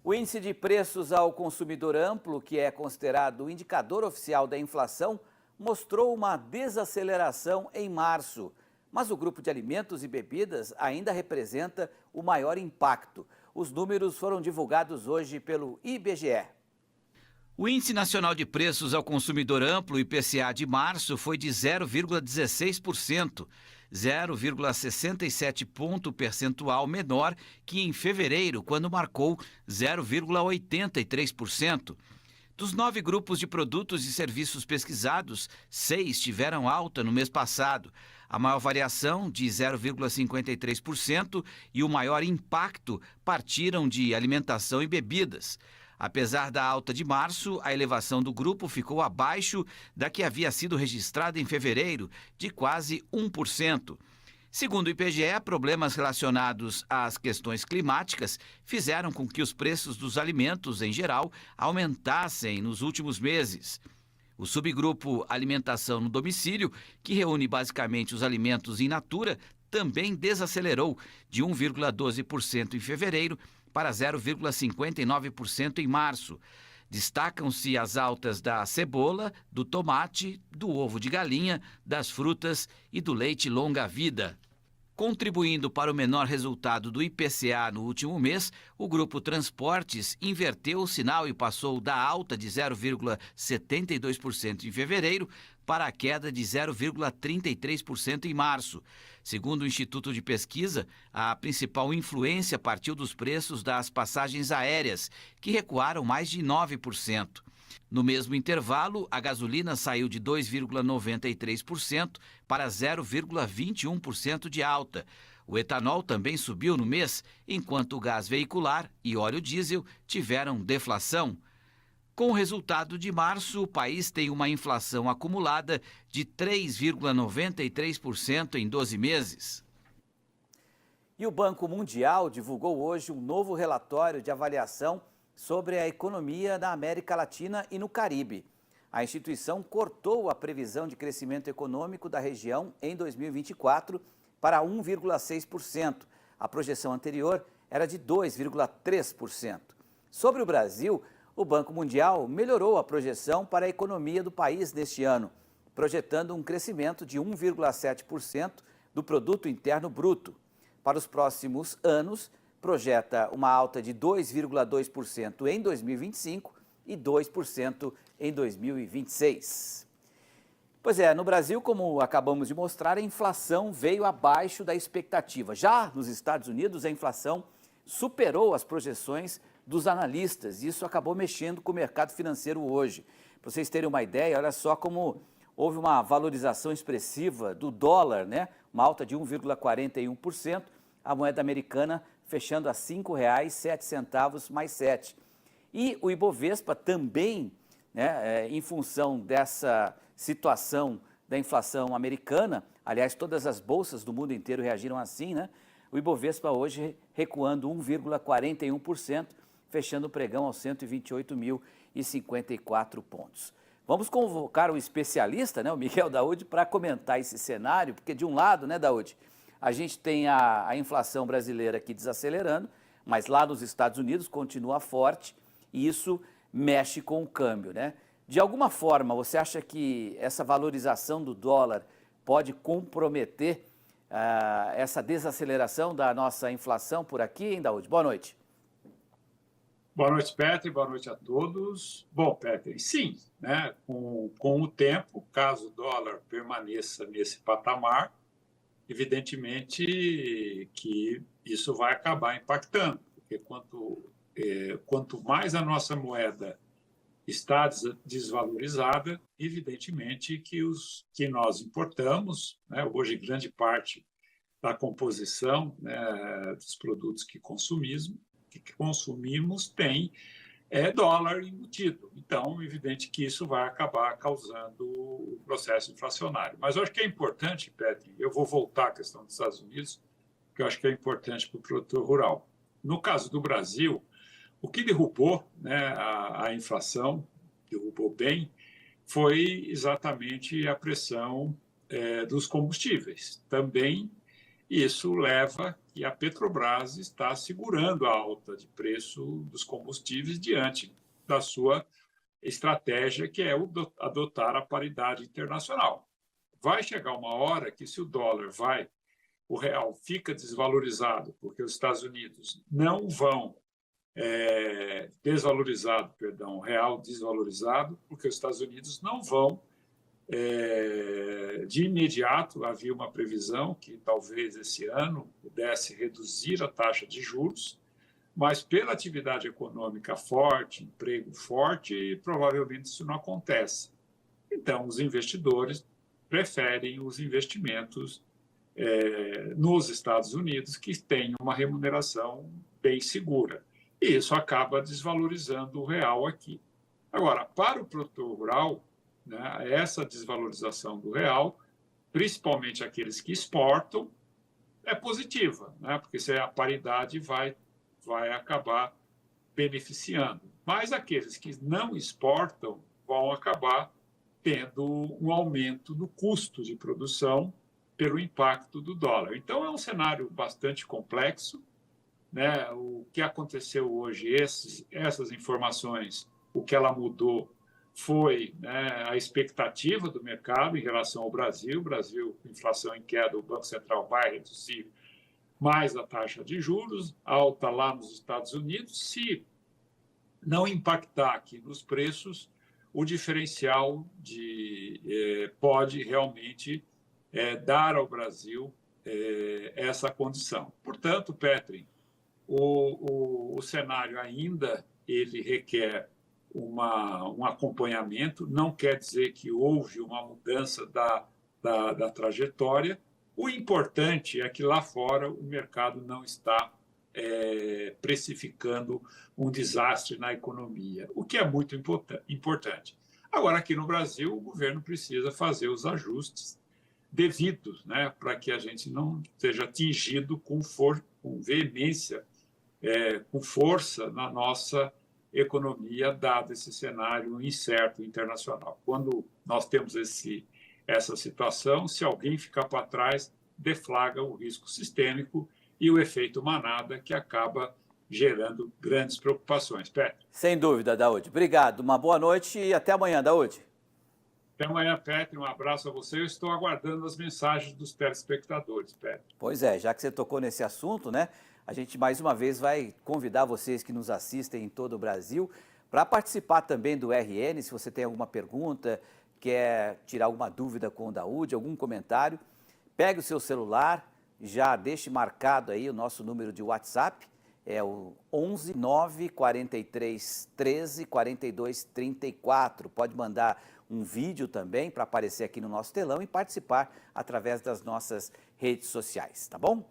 O índice de preços ao consumidor amplo, que é considerado o indicador oficial da inflação, mostrou uma desaceleração em março. Mas o grupo de alimentos e bebidas ainda representa o maior impacto. Os números foram divulgados hoje pelo IBGE. O Índice Nacional de Preços ao Consumidor Amplo, IPCA, de março foi de 0,16%, 0,67 ponto percentual menor que em fevereiro, quando marcou 0,83%. Dos 9 grupos de produtos e serviços pesquisados, 6 tiveram alta no mês passado. A maior variação, de 0,53%, e o maior impacto partiram de alimentação e bebidas. Apesar da alta de março, a elevação do grupo ficou abaixo da que havia sido registrada em fevereiro, de quase 1%. Segundo o IBGE, problemas relacionados às questões climáticas fizeram com que os preços dos alimentos, em geral, aumentassem nos últimos meses. O subgrupo Alimentação no Domicílio, que reúne basicamente os alimentos in natura, também desacelerou de 1,12% em fevereiro para 0,59% em março. Destacam-se as altas da cebola, do tomate, do ovo de galinha, das frutas e do leite longa-vida. Contribuindo para o menor resultado do IPCA no último mês, o grupo Transportes inverteu o sinal e passou da alta de 0,72% em fevereiro para a queda de 0,33% em março. Segundo o Instituto de Pesquisa, a principal influência partiu dos preços das passagens aéreas, que recuaram mais de 9%. No mesmo intervalo, a gasolina saiu de 2,93% para 0,21% de alta. O etanol também subiu no mês, enquanto o gás veicular e óleo diesel tiveram deflação. Com o resultado de março, o país tem uma inflação acumulada de 3,93% em 12 meses. E o Banco Mundial divulgou hoje um novo relatório de avaliação sobre a economia da América Latina e no Caribe. A instituição cortou a previsão de crescimento econômico da região em 2024 para 1,6%. A projeção anterior era de 2,3%. Sobre o Brasil, o Banco Mundial melhorou a projeção para a economia do país neste ano, projetando um crescimento de 1,7% do Produto Interno Bruto. Para os próximos anos, projeta uma alta de 2,2% em 2025 e 2% em 2026. Pois é, no Brasil, como acabamos de mostrar, a inflação veio abaixo da expectativa. Já nos Estados Unidos, a inflação superou as projeções dos analistas e isso acabou mexendo com o mercado financeiro hoje. Para vocês terem uma ideia, olha só como houve uma valorização expressiva do dólar, né? Uma alta de 1,41%, a moeda americana fechando a R$ 5,07 mais 7. E o Ibovespa também, né, em função dessa situação da inflação americana, aliás, todas as bolsas do mundo inteiro reagiram assim, né? O Ibovespa hoje recuando 1,41%, fechando o pregão aos 128.054 pontos. Vamos convocar um especialista, né, o Miguel Daoud, para comentar esse cenário, porque de um lado, né, Daoud, a gente tem a inflação brasileira aqui desacelerando, mas lá nos Estados Unidos continua forte e isso mexe com o câmbio, né? De alguma forma, você acha que essa valorização do dólar pode comprometer essa desaceleração da nossa inflação por aqui, hein, Daoud? Boa noite. Boa noite, Petri. Boa noite a todos. Bom, Petri, sim, né? Com o tempo, caso o dólar permaneça nesse patamar, evidentemente que isso vai acabar impactando, porque quanto mais a nossa moeda está desvalorizada, evidentemente que os que nós importamos, né, hoje grande parte da composição, né, dos produtos que consumimos tem dólar embutido. Então, evidente que isso vai acabar causando o processo inflacionário. Mas eu acho que é importante, Petri, eu vou voltar à questão dos Estados Unidos, que eu acho que é importante para o produtor rural. No caso do Brasil, o que derrubou, né, a inflação, derrubou bem, foi exatamente a pressão dos combustíveis. Também Isso leva que a Petrobras está segurando a alta de preço dos combustíveis diante da sua estratégia, que é adotar a paridade internacional. Vai chegar uma hora que, se o real fica desvalorizado, porque os Estados Unidos não vão o real desvalorizado, porque os Estados Unidos não vão de imediato. Havia uma previsão que talvez esse ano pudesse reduzir a taxa de juros, mas pela atividade econômica forte, emprego forte, provavelmente isso não acontece. Então, os investidores preferem os investimentos nos Estados Unidos, que têm uma remuneração bem segura. E isso acaba desvalorizando o real aqui. Agora, para o produtor rural, né, essa desvalorização do real, principalmente aqueles que exportam, é positiva, né, porque a paridade vai acabar beneficiando. Mas aqueles que não exportam vão acabar tendo um aumento no custo de produção pelo impacto do dólar. Então, é um cenário bastante complexo, né? O que aconteceu hoje, essas informações, o que ela mudou foi, né, a expectativa do mercado em relação ao Brasil. O Brasil, com inflação em queda, o Banco Central vai reduzir mais a taxa de juros, alta lá nos Estados Unidos. Se não impactar aqui nos preços, o diferencial pode realmente dar ao Brasil essa condição. Portanto, Petri, o cenário ainda ele requer um acompanhamento. Não quer dizer que houve uma mudança da trajetória. O importante é que lá fora o mercado não está precificando um desastre na economia, o que é muito importante. Agora, aqui no Brasil, o governo precisa fazer os ajustes devidos, né, para que a gente não seja atingido com veemência, com força na nossa economia, dado esse cenário incerto internacional. Quando nós temos essa situação, se alguém ficar para trás, deflagra o risco sistêmico e o efeito manada, que acaba gerando grandes preocupações. Petri. Sem dúvida, Daúde. Obrigado. Uma boa noite e até amanhã, Daúde. Até amanhã, Petri. Um abraço a você. Eu estou aguardando as mensagens dos telespectadores, Petri. Pois é, já que você tocou nesse assunto, né? A gente mais uma vez vai convidar vocês que nos assistem em todo o Brasil para participar também do RN. Se você tem alguma pergunta, quer tirar alguma dúvida com o Daúde, algum comentário, pegue o seu celular, já deixe marcado aí o nosso número de WhatsApp, é o 11 9 43 13 42 34. Pode mandar um vídeo também para aparecer aqui no nosso telão e participar através das nossas redes sociais, tá bom?